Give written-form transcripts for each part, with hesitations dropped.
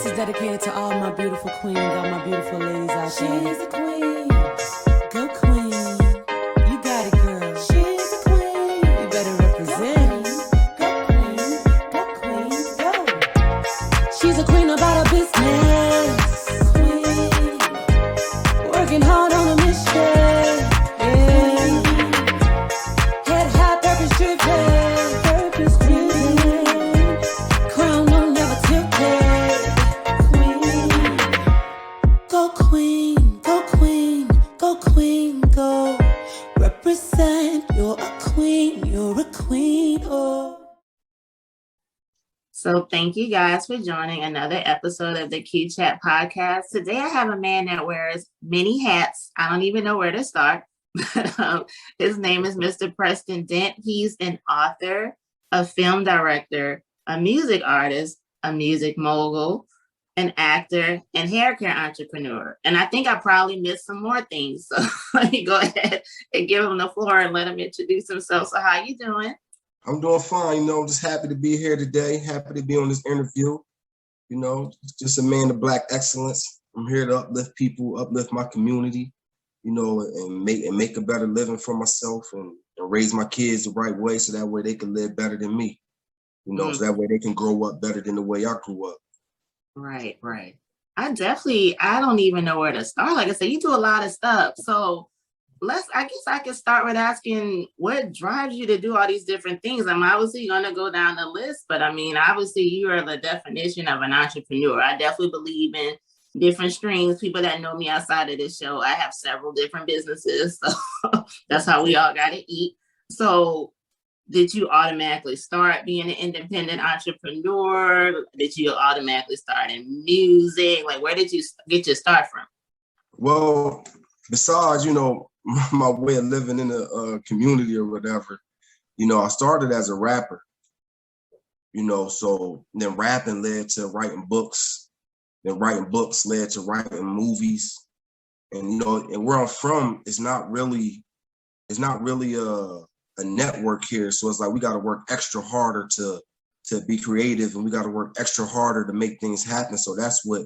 This is dedicated to all my beautiful queens, all my beautiful ladies out there. She's a queen. Go queen. You got it, girl. She's a queen. You better represent. Go queen. Go queen. Go. She's a queen about her business. Queen. Working hard on a mission. Yeah. Head high, purpose driven. Purpose driven. Crown will never tilted. Queen. Go queen. Go queen. Go queen. Go. Represent. You're a queen. You're a queen. Oh. So thank you guys for joining another episode of the Q Chat podcast. Today I have a man that wears many hats. I don't even know where to start. But his name is Mr. Preston Dent. He's an author, a film director, a music artist, a music mogul, an actor, and hair care entrepreneur. And I think I probably missed some more things. So let me go ahead and give him the floor and let him introduce himself. So how you doing? I'm doing fine, I'm just happy to be here today, happy to be on this interview, just a man of Black excellence. I'm here to uplift people, uplift my community, and make a better living for myself and raise my kids the right way so that way they can live better than me, so that way they can grow up better than the way I grew up. Right. I don't even know where to start. Like I said, you do a lot of stuff. So I guess I could start with asking what drives you to do all these different things. I'm obviously going to go down the list, but obviously you are the definition of an entrepreneur. I definitely believe in different streams. People that know me outside of this show, I have several different businesses. So that's how we all got to eat. So did you automatically start being an independent entrepreneur? Did you automatically start in music? Like, where did you get your start from? Well, besides, my way of living in a community or whatever, I started as a rapper, so then rapping led to writing books, then writing books led to writing movies. And, and where I'm from, it's not really a network here. So it's like, we got to work extra harder to be creative, and we got to work extra harder to make things happen. So that's what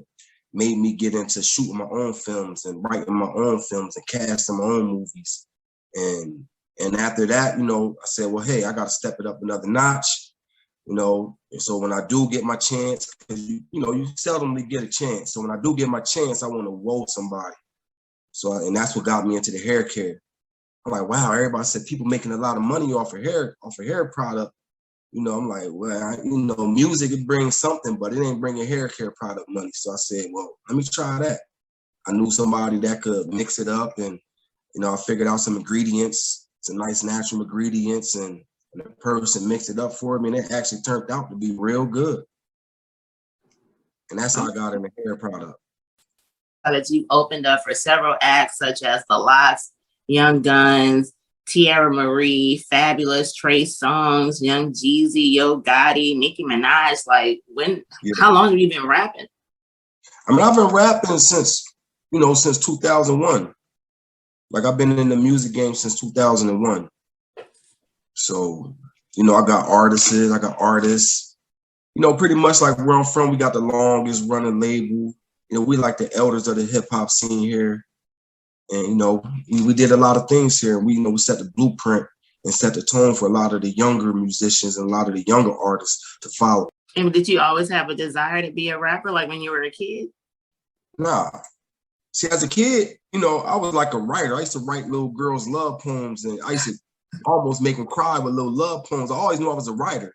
made me get into shooting my own films and writing my own films and casting my own movies. And after that, I said, well, hey, I got to step it up another notch, and so when I do get my chance, because you seldomly get a chance. So when I do get my chance, I want to woo somebody. And that's what got me into the hair care. I'm like, wow, everybody said people making a lot of money off of hair product. I'm like, well, music, it brings something, but it ain't bringing hair care product money. So I said, well, let me try that. I knew somebody that could mix it up, and, I figured out some ingredients, some nice natural ingredients, and the person mixed it up for me, and it actually turned out to be real good. And that's how I got into hair product. That you opened up for several acts such as The Lots, Young Guns, Tierra Marie, Fabulous, Trey Songz, Young Jeezy, Yo Gotti, Nicki Minaj. Like, how long have you been rapping? I've been rapping since 2001. Like, I've been in the music game since 2001. So, I got artists, pretty much like where I'm from, we got the longest running label. We like the elders of the hip hop scene here. And, we did a lot of things here. We set the blueprint and set the tone for a lot of the younger musicians and a lot of the younger artists to follow. And did you always have a desire to be a rapper, like when you were a kid? Nah. See, as a kid, I was like a writer. I used to write little girls' love poems, and I used to almost make them cry with little love poems. I always knew I was a writer.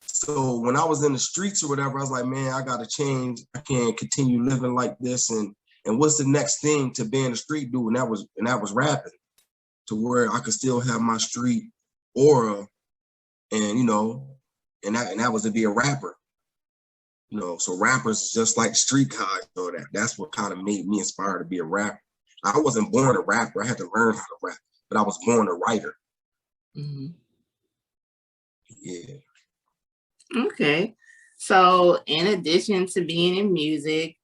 So when I was in the streets or whatever, I was like, man, I got to change. I can't continue living like this. And what's the next thing to being a street dude? And that was rapping, to where I could still have my street aura, and that was to be a rapper. So rappers is just like street guys. So that's what kind of made me inspired to be a rapper. I wasn't born a rapper. I had to learn how to rap, but I was born a writer. Mm-hmm. Yeah. Okay. So in addition to being in music,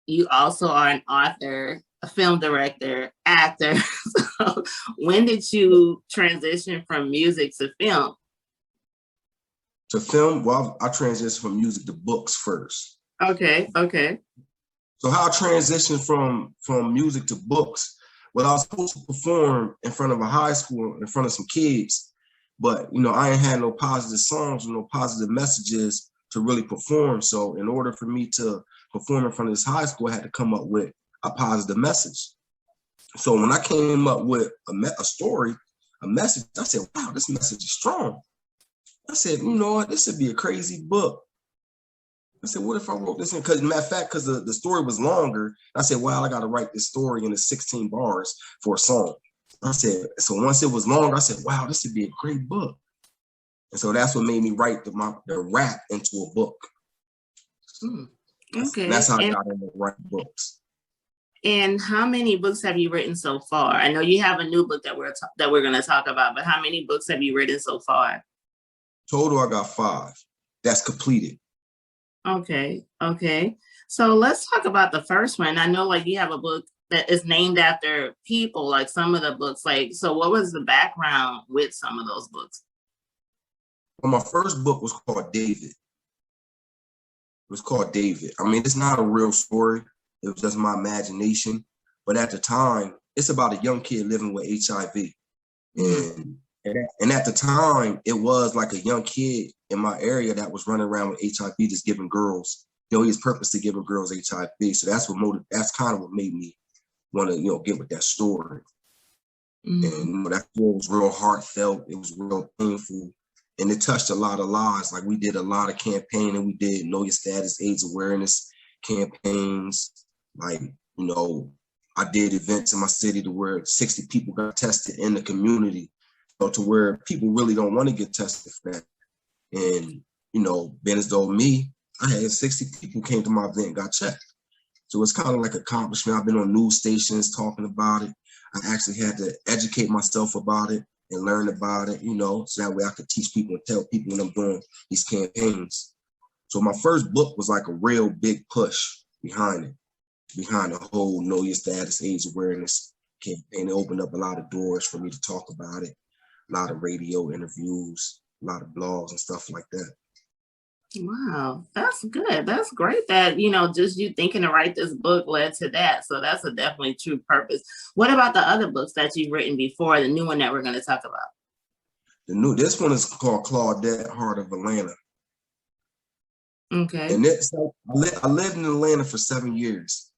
you also are an author, a film director, actor. So when did you transition from music to film? To film, well, I transitioned from music to books first. Okay. Okay. So how I transitioned from music to books. Well, I was supposed to perform in front of a high school, in front of some kids, but I ain't had no positive songs or no positive messages to really perform. So in order for me to perform in front of this high school, I had to come up with a positive message. So when I came up with a story, a message, I said, wow, this message is strong. I said, you know what, this would be a crazy book. I said, what if I wrote this in? Because matter of fact, because the story was longer, I said, well, I got to write this story in the 16 bars for a song. I said, so once it was longer, I said, wow, this would be a great book. And so that's what made me write the rap into a book. Okay. That's how I got into writing books. And how many books have you written so far? I know you have a new book that we're going to talk about, but how many books have you written so far? Total, I got 5. That's completed. Okay. Okay. So let's talk about the first one. I know like you have a book that is named after people, like some of the books, like, so what was the background with some of those books? Well, my first book was called David. It was called David. I mean, it's not a real story. It was just my imagination. But at the time, it's about a young kid living with HIV. And at the time, it was like a young kid in my area that was running around with HIV, just giving girls, his purpose to giving girls HIV. So that's kind of what made me want to, get with that story. And that story was real heartfelt. It was real painful. And it touched a lot of lives. Like we did a lot of campaigning. We did Know Your Status AIDS awareness campaigns. Like, I did events in my city to where 60 people got tested in the community, to where people really don't want to get tested for that. And, being as though me, I had 60 people came to my event and got checked. So it's kind of like an accomplishment. I've been on news stations talking about it. I actually had to educate myself about it and learn about it, so that way I could teach people and tell people when I'm doing these campaigns. So my first book was like a real big push behind the whole Know Your Status AIDS awareness campaign. It opened up a lot of doors for me to talk about it, a lot of radio interviews, a lot of blogs and stuff like that. Wow, that's good. That's great that, just you thinking to write this book led to that. So that's a definitely true purpose. What about the other books that you've written before, the new one that we're going to talk about? This one is called Claudette, Heart of Atlanta. Okay. And I lived in Atlanta for 7 years.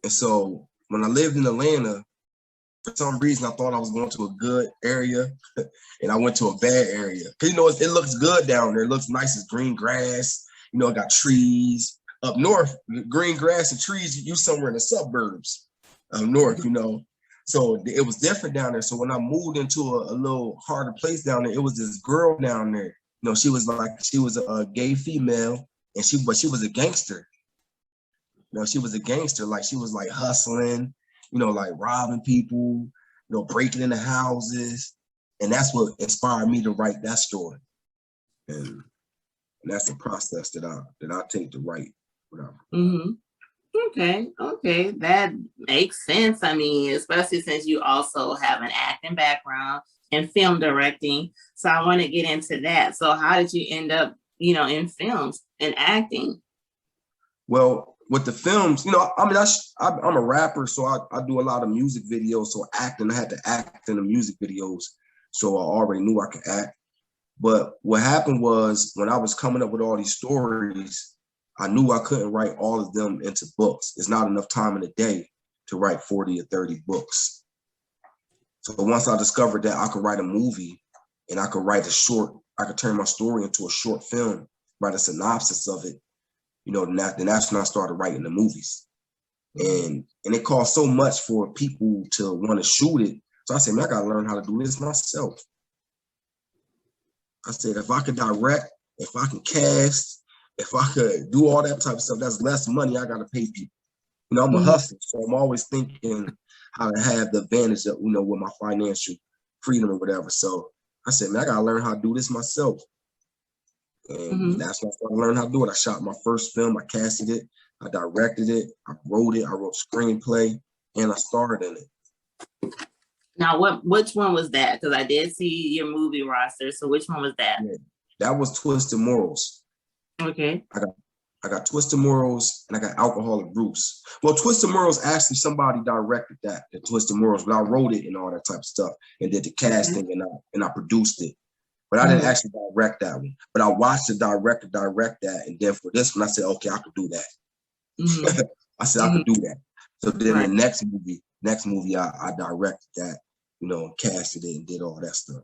And so when I lived in Atlanta, for some reason, I thought I was going to a good area and I went to a bad area. Because, it looks good down there. It looks nice. It's green grass. It got trees. Up north, green grass and trees, you somewhere in the suburbs up north, So it was different down there. So when I moved into a little harder place down there, it was this girl down there. She was a gay female and she was a gangster. She was a gangster. Like she was like hustling, like robbing people, breaking into houses. And that's what inspired me to write that story. And that's the process that I take to write. Okay. That makes sense. I mean, especially since you also have an acting background and film directing. So I want to get into that. So how did you end up, in films and acting? Well, with the films, I'm a rapper, so I do a lot of music videos. So acting, I had to act in the music videos. So I already knew I could act. But what happened was when I was coming up with all these stories, I knew I couldn't write all of them into books. It's not enough time in a day to write 40 or 30 books. So once I discovered that I could write a movie and I could turn my story into a short film, write a synopsis of it, then that's when I started writing the movies. And it cost so much for people to want to shoot it. So I said, man, I got to learn how to do this myself. I said, if I could direct, if I can cast, if I could do all that type of stuff, that's less money I got to pay people. I'm a hustler, so I'm always thinking how to have the advantage of, with my financial freedom or whatever. So I said, man, I got to learn how to do this myself. And that's when I started learning how to do it. I shot my first film, I casted it, I directed it, I wrote screenplay, and I starred in it. Now, which one was that? Because I did see your movie roster. So which one was that? Yeah, that was Twisted Morals. Okay. I got Twisted Morals, and I got Alcoholic Bruce. Well, Twisted Morals, actually somebody directed that, the Twisted Morals, but I wrote it and all that type of stuff and did the casting and I produced it. But I didn't actually direct that one. But I watched the director direct that. And then for this one, I said, okay, I could do that. I said, I could do that. So then the next movie, I directed that, you know, casted it and did all that stuff.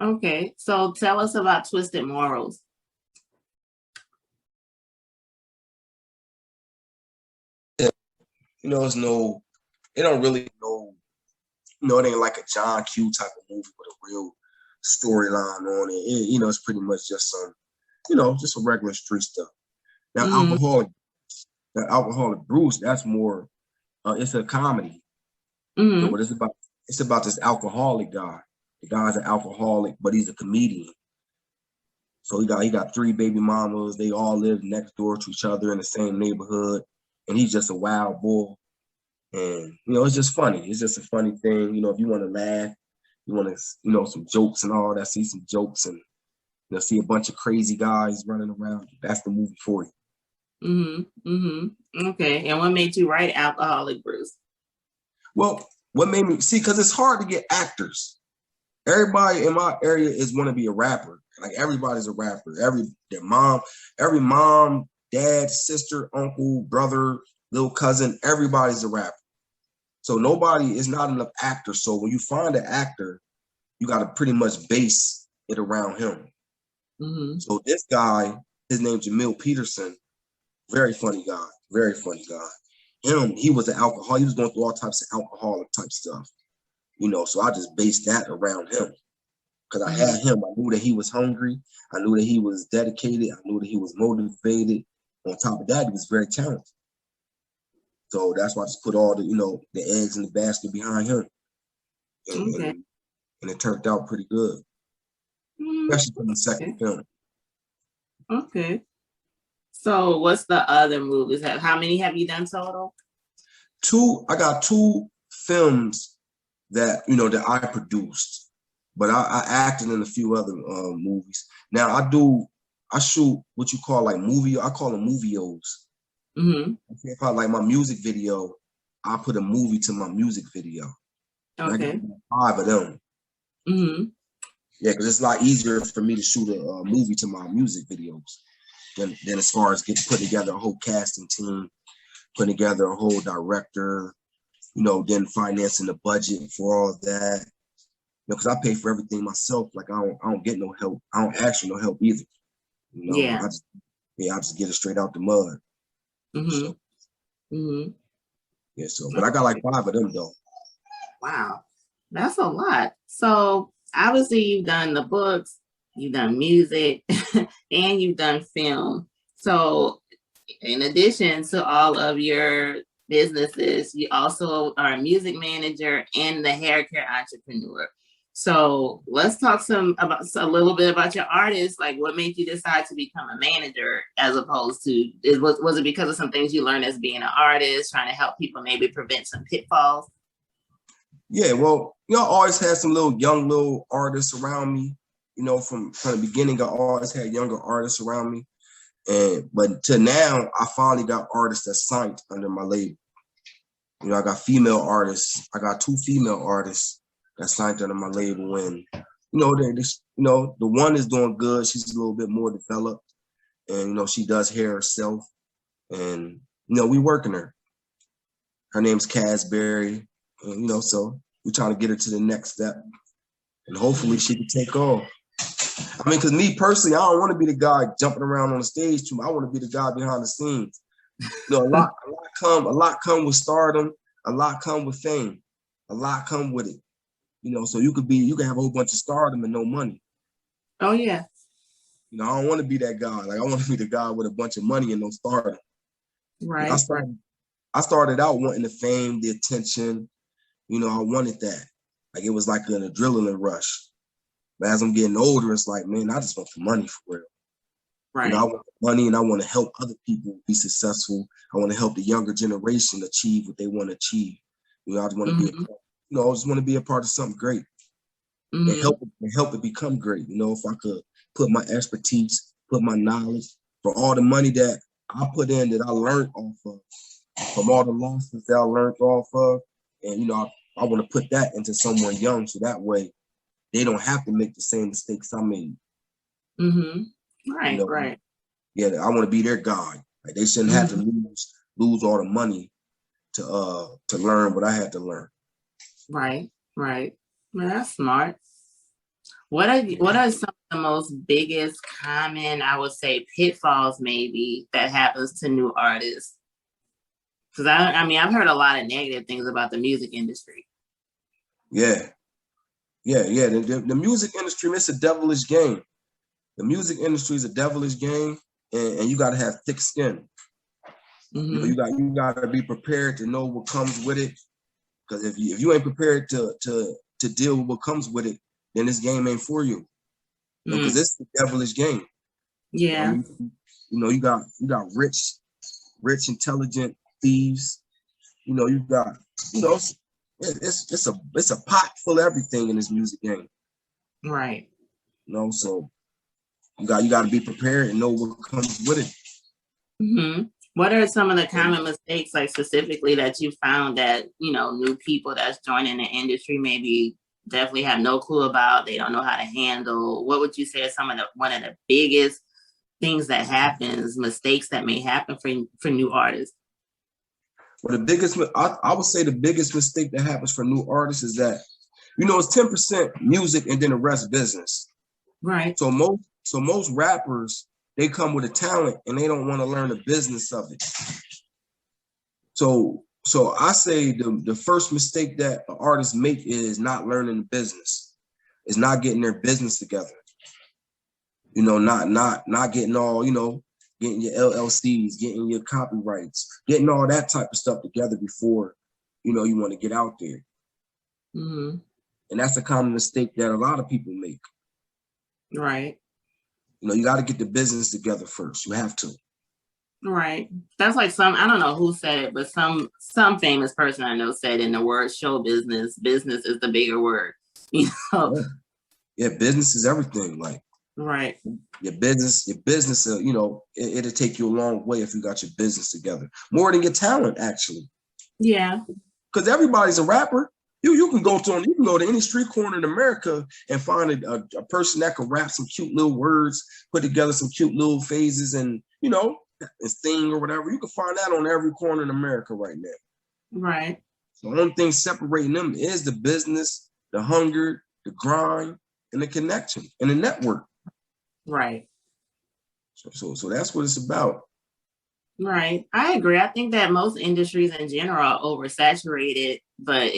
Okay. So tell us about Twisted Morals. You know, it don't really know, you know, it ain't like a John Q type of movie with a real storyline on it. You know, it's pretty much just some, you know, just some regular street stuff. Now, Alcoholic Bruce, that's more, it's a comedy. So what it's about this alcoholic guy. The guy's an alcoholic, but he's a comedian. So he got 3 baby mamas. They all live next door to each other in the same neighborhood. And he's just a wild bull. And, you know, it's just funny. It's just a funny thing. You know, if you want to laugh, you want to, you know, some jokes and all that, see some jokes and, you know, see a bunch of crazy guys running around. That's the movie for you. Okay. And what made you write Alcoholic Bruce? Well, what made me see, because it's hard to get actors. Everybody in my area is want to be a rapper. Like everybody's a rapper. Every mom, dad, sister, uncle, brother, little cousin, everybody's a rapper. So nobody is not enough actors. So when you find an actor, you got to pretty much base it around him. So this guy, his name's Jamil Peterson, very funny guy. He was an alcoholic. He was going through all types of alcoholic type stuff, you know. So I just based that around him because I had him. I knew that he was hungry. I knew that he was dedicated. I knew that he was motivated. On top of that, he was very talented. So that's why I just put all the, you know, the eggs in the basket behind him, and it turned out pretty good, especially from the second film. Okay. So what's the other movies? How many have you done total? 2. I got 2 films that, you know, that I produced, but I acted in a few other movies. Now I shoot what you call like I call them movios. If I like my music video, I put a movie to my music video. Okay. I get 5 of them. Yeah, because it's a lot easier for me to shoot a movie to my music videos than as far as putting together a whole casting team, putting together a whole director, you know, then financing the budget for all of that. You know, because I pay for everything myself. Like I don't get no help. I don't ask for no help either. You know, I just get it straight out the mud. So, yeah, so but I got like 5 of them though. Wow, that's a lot. So obviously you've done the books, you've done music, and you've done film. So in addition to all of your businesses, you also are a music manager and the hair care entrepreneur. So let's talk a little bit about your artist. Like, what made you decide to become a manager as opposed to, was it because of some things you learned as being an artist, trying to help people maybe prevent some pitfalls? Yeah, well, you know, I always had some young artists around me. You know, from the beginning, I always had younger artists around me. But to now, I finally got artists that signed under my label. You know, I got female artists. I got 2 female artists that signed under my label, and you know, the one is doing good. She's a little bit more developed, and you know, she does hair herself, and you know, we working her. Her name's Casberry, and you know, so we're trying to get her to the next step, and hopefully she can take off. I mean, because me personally, I don't want to be the guy jumping around on the stage too much. I want to be the guy behind the scenes. You know, a lot come with stardom, a lot come with fame, a lot come with it. You know, so you can have a whole bunch of stardom and no money. Oh yeah. You know, I don't want to be that guy. Like I want to be the guy with a bunch of money and no stardom. Right. I started out wanting the fame, the attention. You know, I wanted that. Like it was like an adrenaline rush. But as I'm getting older, it's like, man, I just want the money for real. Right. You know, I want the money and I want to help other people be successful. I want to help the younger generation achieve what they want to achieve. You know, I just want to I just want to be a part of something great and help it become great. You know, if I could put my expertise, put my knowledge for all the money that I put in that I learned off of, from all the losses that I learned off of. And, you know, I want to put that into someone young so that way they don't have to make the same mistakes I made. Mm-hmm. Right, You know, right. yeah, I want to be their guide. Like they shouldn't have to lose all the money to learn what I had to learn. Right, right. Well, that's smart. What are some of the most biggest common, I would say, pitfalls maybe that happens to new artists? Because I mean, I've heard a lot of negative things about the music industry. Yeah. The music industry, it's a devilish game. The music industry is a devilish game, and you got to have thick skin. Mm-hmm. You know, you got to be prepared to know what comes with it. Because if you ain't prepared to deal with what comes with it, then this game ain't for you. Because it's the devilish game. Yeah. I mean, you know, you got rich, intelligent thieves. You know, you got, you know, it's a pot full of everything in this music game. Right. You know, so you got to be prepared and know what comes with it. Mm-hmm. What are some of the common mistakes, like specifically that you found that, you know, new people that's joining the industry maybe definitely have no clue about, they don't know how to handle? What would you say is one of the biggest things that happens, mistakes that may happen for new artists? Well, I would say the biggest mistake that happens for new artists is that, you know, it's 10% music and then the rest business. Right. So most rappers, they come with a talent and they don't want to learn the business of it. So I say the first mistake that an artist make is not learning the business. Is not getting their business together. You know, not getting all, you know, getting your LLCs, getting your copyrights, getting all that type of stuff together before, you know, you want to get out there. Mm-hmm. And that's a common mistake that a lot of people make. Right. You know, you got to get the business together first. You have to. Right. That's like I don't know who said it, but some famous person I know said, in the word show business is the bigger word. You know? Yeah, business is everything. Like, right. Your business, you know, it'll take you a long way if you got your business together. More than your talent, actually. Yeah. Because everybody's a rapper. You can go to any street corner in America and find a person that can rap some cute little words, put together some cute little phases, and, you know, and sing or whatever. You can find that on every corner in America right now. Right. So the only thing separating them is the business, the hunger, the grind, and the connection and the network. Right. So that's what it's about. Right. I agree. I think that most industries in general are oversaturated, but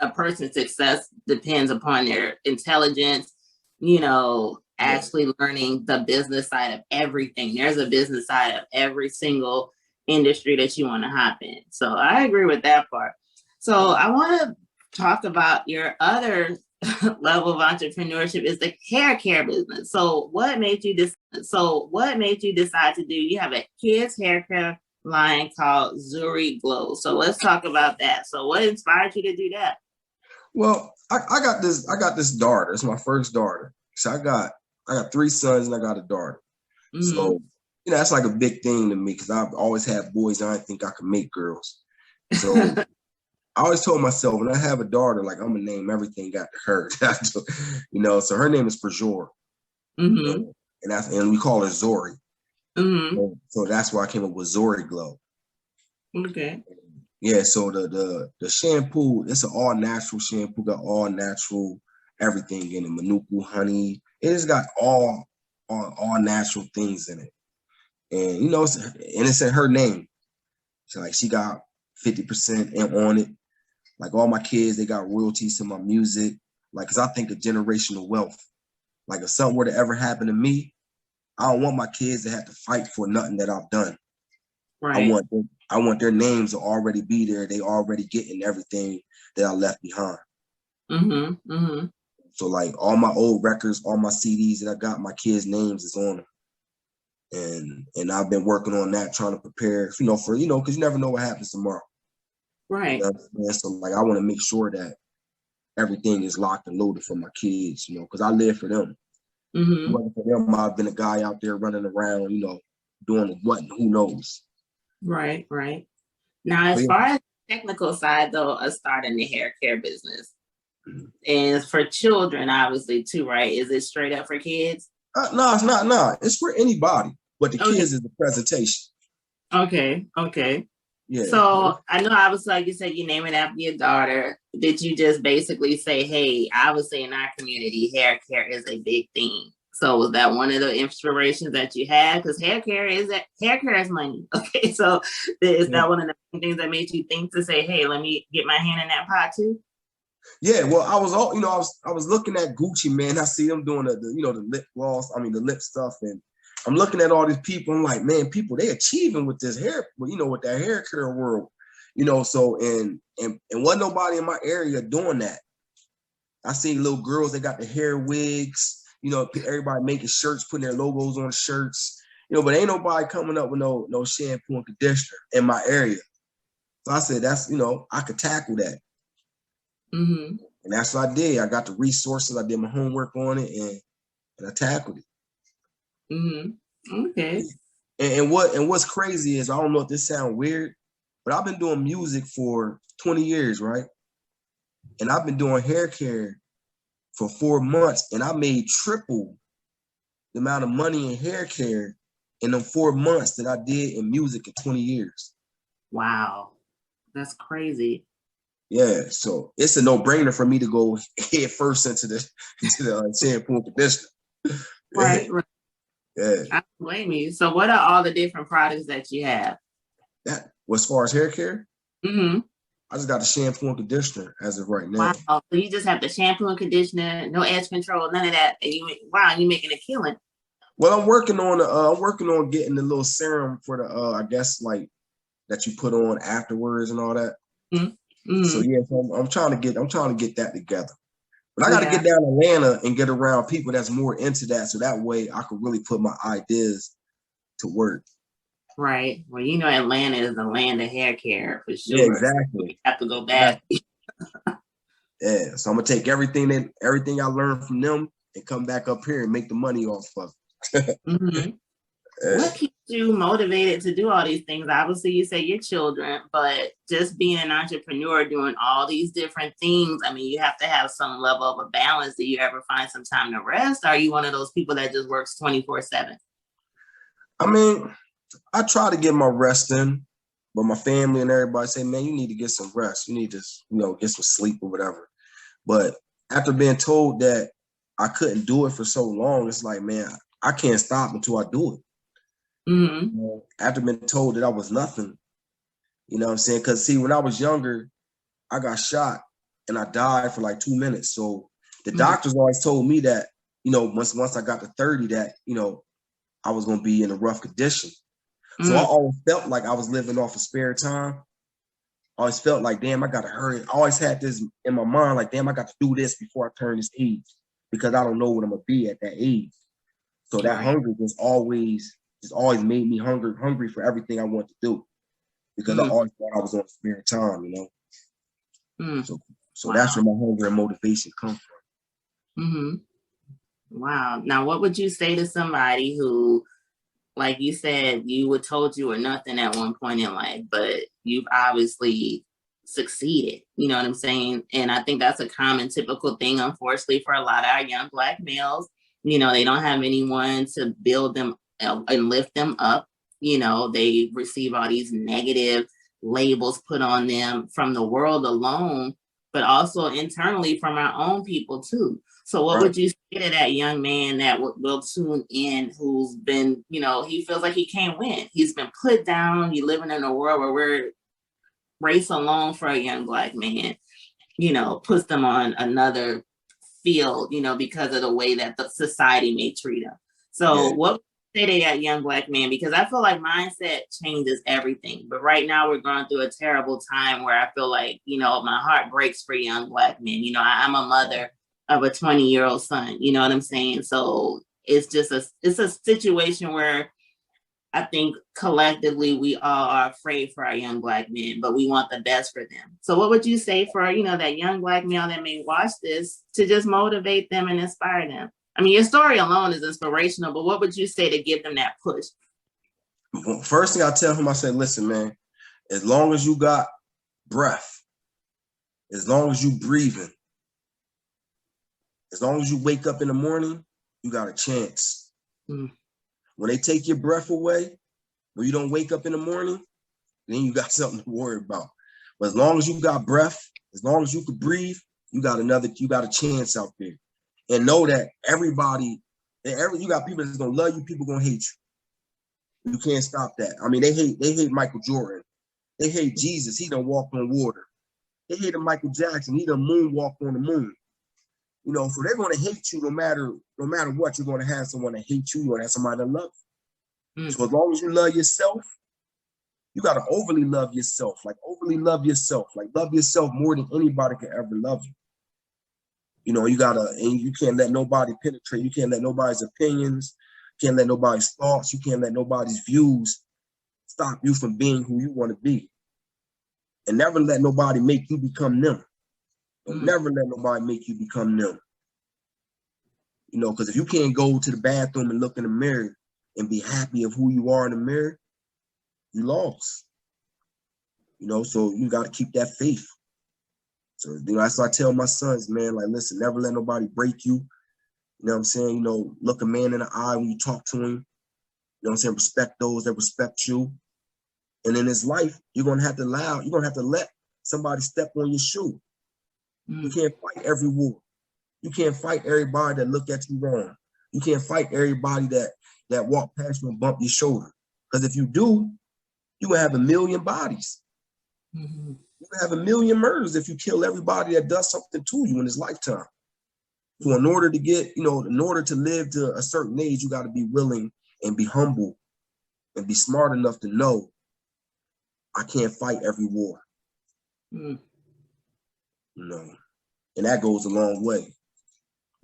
a person's success depends upon their intelligence, you know, actually learning the business side of everything. There's a business side of every single industry that you want to hop in. So I agree with that part. So I want to talk about your other level of entrepreneurship, is the hair care business. So what made you decide to do, you have a kids hair care line called Zuri Glow. So let's talk about that. So what inspired you to do that? Well, I got this daughter. It's my first daughter. So I got 3 sons and I got a daughter. Mm-hmm. So, you know, that's like a big thing to me because I've always had boys and I didn't think I could make girls. So I always told myself when I have a daughter, like, I'm gonna name everything after her. You know, so her name is Preston Dent. Mm-hmm. And we call her Zori. Mm-hmm. So that's why I came up with Zuri Glow. Okay. Yeah, so the shampoo, it's an all natural shampoo, got all natural everything in it. Manuka honey. It's got all natural things in it. And you know, it's in her name. So like she got 50% on it. Like all my kids, they got royalties to my music. Like, cause I think of generational wealth. Like if something were to ever happen to me, I don't want my kids to have to fight for nothing that I've done. Right. I want their names to already be there. They already getting everything that I left behind. Mm-hmm. Mm-hmm. So like all my old records, all my CDs that I got, my kids' names is on them. And I've been working on that, trying to prepare, you know, for, you know, because you never know what happens tomorrow. Right. You know? So like I want to make sure that everything is locked and loaded for my kids, you know, because I live for them. Mm-hmm. For them, I've been a guy out there running around, you know, doing what, who knows. Right. Now, But as yeah, far as the technical side, though, of starting the hair care business, and for children, obviously, too, right? Is it straight up for kids? no, it's not. No, it's for anybody. But the Okay. kids is the presentation. Okay. Yeah. So I know, obviously, like you said, you name it after your daughter. Did you just basically say, hey, obviously in our community, hair care is a big thing? So was that one of the inspirations that you had? Because hair care is money. Okay, so is that one of the things that made you think to say, hey, let me get my hand in that pot too? Yeah, well, I was looking at Gucci, man. I see them doing the lip gloss, the lip stuff, and I'm looking at all these people. I'm like, man, people, they achieving with this hair, with that hair care world, So and wasn't nobody in my area doing that. I see little girls, they got the hair wigs, everybody making shirts, putting their logos on the shirts, but ain't nobody coming up with no shampoo and conditioner in my area. So I said, that's I could tackle that. Mm-hmm. And that's what I did. I got the resources. I did my homework on it, and I tackled it. Mm-hmm. Okay. And what's crazy is, I don't know if this sounds weird, but I've been doing music for 20 years, right? And I've been doing hair care for 4 months, and I made triple the amount of money in hair care in them 4 months that I did in music in 20 years. Wow, that's crazy. Yeah, so it's a no-brainer for me to go head first into the shampoo and conditioner. Right. Yeah. I don't blame you. So what are all the different products that you have? That, as far as hair care, Mm-hmm. I just got the shampoo and conditioner as of right now. Wow. So you just have the shampoo and conditioner, no edge control, none of that. And you're making a killing. Well, I'm working on getting the little serum for the I guess like that you put on afterwards and all that. Mm-hmm. So yeah, I'm trying to get that together. But I got to get down to Atlanta and get around people that's more into that, so that way I could really put my ideas to work. Right. Well, Atlanta is the land of hair care for sure. Yeah, exactly. You have to go back. Yeah. So I'm gonna take everything I learned from them and come back up here and make the money off of it. Mm-hmm. What keeps you motivated to do all these things? Obviously, you say your children, but just being an entrepreneur, doing all these different things, you have to have some level of a balance. Do you ever find some time to rest? Or are you one of those people that just works 24/7? I try to get my rest in, but my family and everybody say, man, you need to get some rest. You need to, get some sleep or whatever. But after being told that I couldn't do it for so long, it's like, man, I can't stop until I do it. Mm-hmm. After being told that I was nothing, you know what I'm saying? Because see, when I was younger, I got shot and I died for like 2 minutes. So the doctors always told me that, once I got to 30, that, I was going to be in a rough condition. So I always felt like I was living off of spare time. I always felt like, damn, I got to hurry. I always had this in my mind, like, damn, I got to do this before I turn this age, because I don't know what I'm going to be at that age. So that hunger just always made me hungry for everything I want to do, because I always thought I was on spare time, So that's where my hunger and motivation comes from. Mm-hmm. Wow. Now, what would you say to somebody who, like you said, you were told you were nothing at one point in life, but you've obviously succeeded, you know what I'm saying? And I think that's a common, typical thing, unfortunately, for a lot of our young Black males. They don't have anyone to build them and lift them up. They receive all these negative labels put on them from the world alone, but also internally from our own people too. So what would you say to that young man that will tune in, who's been, he feels like he can't win? He's been put down. You're living in a world where we're race alone for a young Black man, puts them on another field, because of the way that the society may treat them. So what would you say to that young Black man? Because I feel like mindset changes everything. But right now we're going through a terrible time where I feel like, my heart breaks for young Black men. I'm a mother of a 20-year-old son, you know what I'm saying? So it's just it's a situation where I think collectively we all are afraid for our young Black men, but we want the best for them. So what would you say for, that young Black male that may watch this, to just motivate them and inspire them? Your story alone is inspirational, but what would you say to give them that push? First thing I tell him, I said, listen, man, as long as you got breath, as long as you breathing, as long as you wake up in the morning, you got a chance. Mm. When they take your breath away, when you don't wake up in the morning, then you got something to worry about. But as long as you got breath, as long as you could breathe, you got a chance out there. And know that you got people that's gonna love you, people gonna hate you. You can't stop that. I mean, they hate Michael Jordan. They hate Jesus. He done walked on water. They hated Michael Jackson. He done moonwalked on the moon. You know, so they're gonna hate you no matter what. You're gonna have someone that hates you. You're gonna have somebody that loves you. Mm-hmm. So as long as you love yourself, you gotta overly love yourself. Like love yourself more than anybody can ever love you. You know, and you can't let nobody penetrate. You can't let nobody's opinions, can't let nobody's thoughts, you can't let nobody's views stop you from being who you want to be. And never let nobody make you become them. Never let nobody make you become them. You know, because if you can't go to the bathroom and look in the mirror and be happy of who you are in the mirror, you lost. You know, so you got to keep that faith. So, you know, that's what I tell my sons, man, like, listen, never let nobody break you. You know what I'm saying? You know, look a man in the eye when you talk to him. You know what I'm saying? Respect those that respect you. And in his life, you're going to have to let somebody step on your shoe. You can't fight every war. You can't fight everybody that look at you wrong. You can't fight everybody that walk past you and bump your shoulder. Because if you do, you will have 1 million bodies. Mm-hmm. You can have 1 million murders if you kill everybody that does something to you in his lifetime. So in order to live to a certain age, you got to be willing and be humble and be smart enough to know I can't fight every war. You know, and that goes a long way.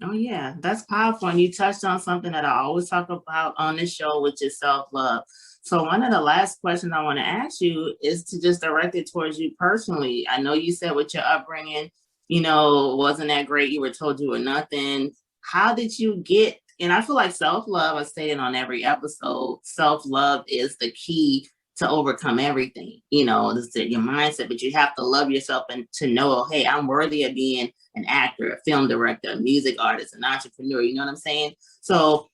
Oh yeah, that's powerful. And you touched on something that I always talk about on this show, which is self-love. So one of the last questions I want to ask you is to just direct it towards you personally. I know you said with your upbringing, you know, wasn't that great. You were told you were nothing. How did you get, and I feel like self-love, I say it on every episode, self-love is the key to overcome everything. You know, this is your mindset, but you have to love yourself and to know, hey, I'm worthy of being an actor, a film director, a music artist, an entrepreneur. You know what I'm saying? So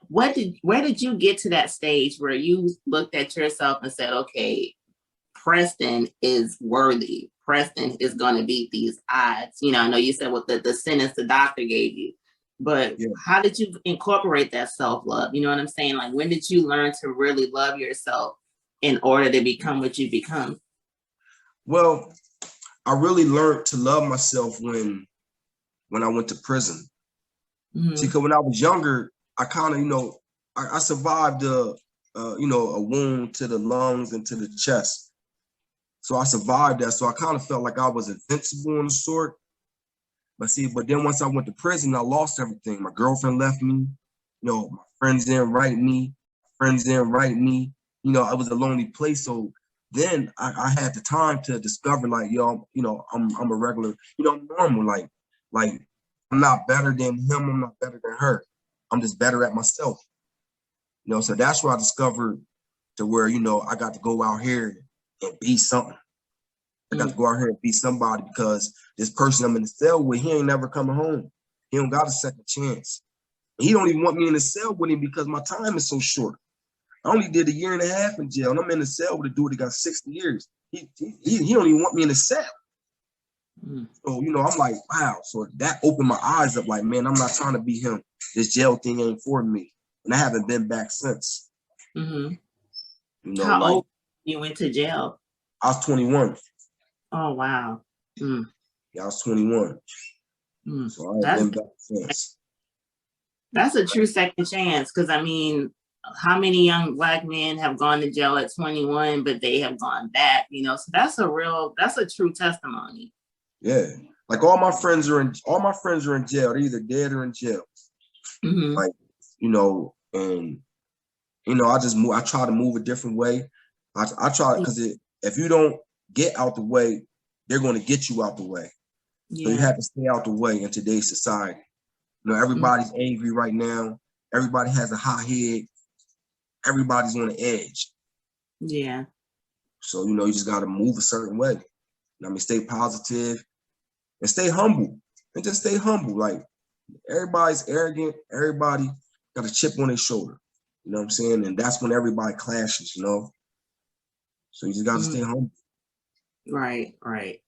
where did you get to that stage where you looked at yourself and said, okay, Preston is worthy. Preston is going to beat these odds. You know, I know you said what the sentence the doctor gave you, but how did you incorporate that self-love? You know what I'm saying? Like, when did you learn to really love yourself in order to become what you become? Well, I really learned to love myself when I went to prison. Mm-hmm. See, because when I was younger, I kind of, you know, I survived a wound to the lungs and to the chest. So I survived that. So I kind of felt like I was invincible in a sort. But then once I went to prison, I lost everything. My girlfriend left me. You know, my friends didn't write me. You know, I was a lonely place. So then I had the time to discover, like, I'm a regular, I'm normal. Like I'm not better than him. I'm not better than her. I'm just better at myself. You know, so that's where I discovered to where, I got to go out here and be something. I got to go out here and be somebody, because this person I'm in the cell with, he ain't never coming home. He don't got a second chance. He don't even want me in the cell with him because my time is so short. I only did 1.5 years in jail, and I'm in the cell with a dude that got 60 years. He don't even want me in the cell. So, I'm like, wow. So that opened my eyes up, like, man, I'm not trying to be him. This jail thing ain't for me. And I haven't been back since. Mm-hmm. How old you went to jail? I was 21. Oh, wow. Yeah, I was 21. So I haven't been back since. That's a true second chance, because, I mean, how many young Black men have gone to jail at 21, but they have gone back, So that's a true testimony. Yeah. Like all my friends are in jail. They're either dead or in jail. Mm-hmm. Like, I try to move a different way. I try, because if you don't get out the way, they're going to get you out the way. Yeah. So you have to stay out the way in today's society. Everybody's angry right now. Everybody has a hot head. Everybody's on the edge. Yeah. So, you know, you just got to move a certain way. I mean, stay positive and stay humble, and just stay humble. Like, everybody's arrogant. Everybody got a chip on their shoulder. You know what I'm saying? And that's when everybody clashes, you know? So you just got to stay humble. Right, right.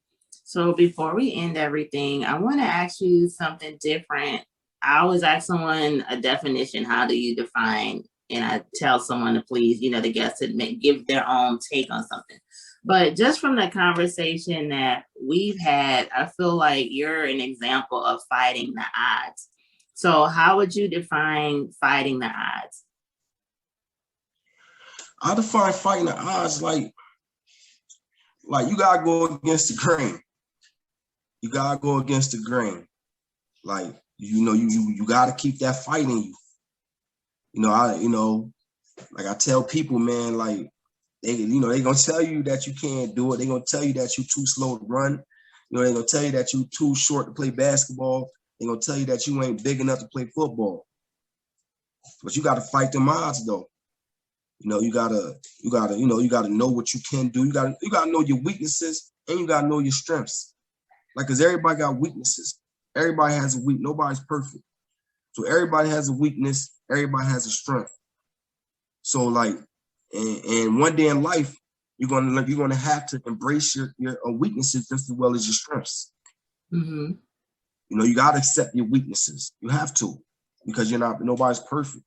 So before we end everything, I want to ask you something different. I always ask someone a definition. How do you define? And I tell someone to please, you know, the guest to give their own take on something. But just from the conversation that we've had, I feel like you're an example of fighting the odds. So how would you define fighting the odds? I define fighting the odds like you gotta go against the grain. You gotta go against the grain. Like, you know, you gotta keep that fight in you. Like I tell people, man, like they gonna tell you that you can't do it. They gonna tell you that you're too slow to run. You know, they gonna tell you that you're too short to play basketball. They gonna tell you that you ain't big enough to play football. But you gotta fight them odds though. You know, you gotta know what you can do. You gotta know your weaknesses and you gotta know your strengths. Like, cause everybody got weaknesses. Everybody has a weak. Nobody's perfect. So everybody has a weakness. Everybody has a strength. So like, and one day in life, you're gonna have to embrace your weaknesses just as well as your strengths. Mm-hmm. You know, you gotta accept your weaknesses. You have to, because nobody's perfect.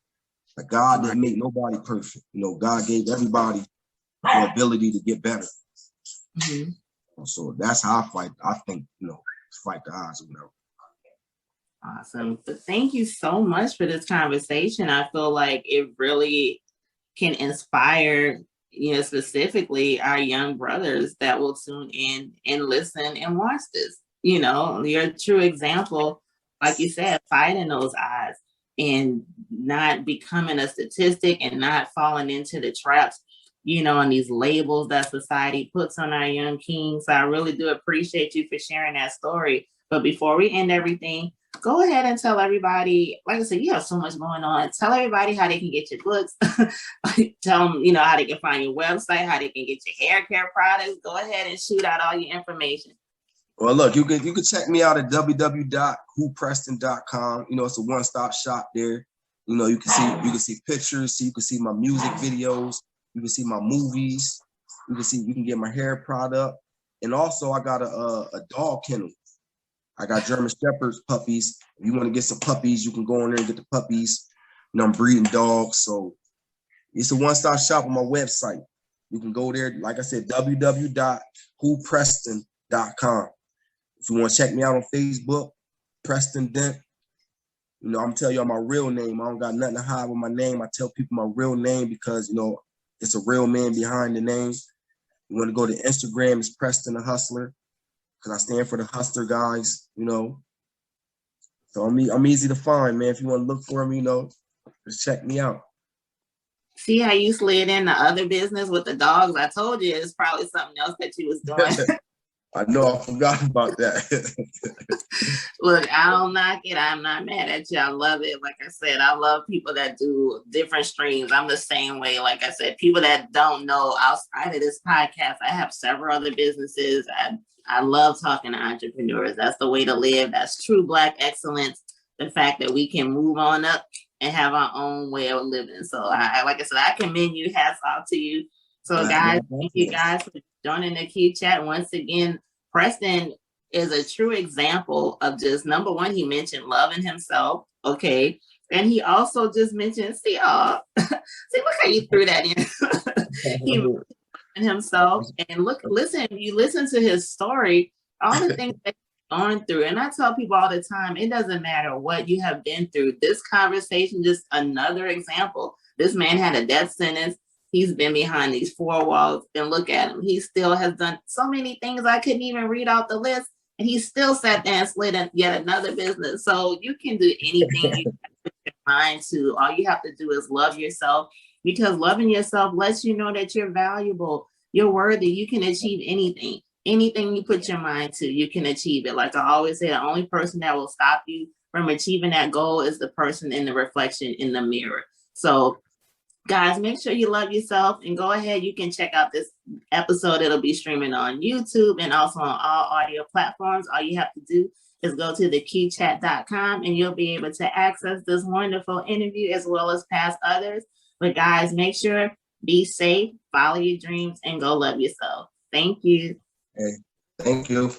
Like, God didn't make nobody perfect. You know, God gave everybody the ability to get better. Mm-hmm. So that's how I fight. I think, you know, fight the odds, you know. Awesome. But thank you so much for this conversation. I feel like it really can inspire, you know, specifically our young brothers that will tune in and listen and watch this. You know, you're a true example, like you said, fighting those odds and not becoming a statistic and not falling into the traps, you know, and these labels that society puts on our young kings. So I really do appreciate you for sharing that story. But before we end everything, go ahead and tell everybody, like I said, you have so much going on. Tell everybody how they can get your books. Tell them, you know, how they can find your website, how they can get your hair care products. Go ahead and shoot out all your information. Well, look, you can check me out at www.whopreston.com. You know, it's a one-stop shop there. You know, you can see pictures, so you can see my music videos, you can see my movies, you can get my hair product, and also I got a dog kennel. I got German Shepherds puppies. If you want to get some puppies, you can go in there and get the puppies. You know, I'm breeding dogs, so it's a one-stop shop on my website. You can go there, like I said, www.whopreston.com. If you want to check me out on Facebook, Preston Dent. You know, I'm telling you my real name. I don't got nothing to hide with my name. I tell people my real name because, you know, it's a real man behind the name. You want to go to Instagram, it's Preston the Hustler, because I stand for the hustler guys, you know. So I'm easy to find, man. If you want to look for me, you know, just check me out. See how you slid in the other business with the dogs? I told you it's probably something else that you was doing. I know, I forgot about that. Look, I don't knock it. I'm not mad at you. I love it. Like I said, I love people that do different streams. I'm the same way. Like I said, people that don't know outside of this podcast, I have several other businesses. I love talking to entrepreneurs. That's the way to live. That's true Black excellence. The fact that we can move on up and have our own way of living. So like I said, I commend you. Hats off to you. So guys, thank you guys for joining the Q Chat. Once again, Preston is a true example of just, number one, he mentioned loving himself. Okay. And he also just mentioned, see, look how you threw that in. He mentioned himself, and you listen to his story, all the things that he's gone through. And I tell people all the time, it doesn't matter what you have been through. This conversation, just another example. This man had a death sentence. He's been behind these four walls, and look at him. He still has done so many things. I couldn't even read out the list, and he still sat there and slid in yet another business. So you can do anything you put your mind to. All you have to do is love yourself, because loving yourself lets you know that you're valuable, you're worthy, you can achieve anything. Anything you put your mind to, you can achieve it. Like I always say, the only person that will stop you from achieving that goal is the person in the reflection in the mirror. So Guys, make sure you love yourself and go ahead. You can check out this episode. It'll be streaming on YouTube and also on all audio platforms. All you have to do is go to thekeychat.com and you'll be able to access this wonderful interview as well as past others. But guys, make sure, be safe, follow your dreams, and go love yourself. Thank you. Hey, thank you.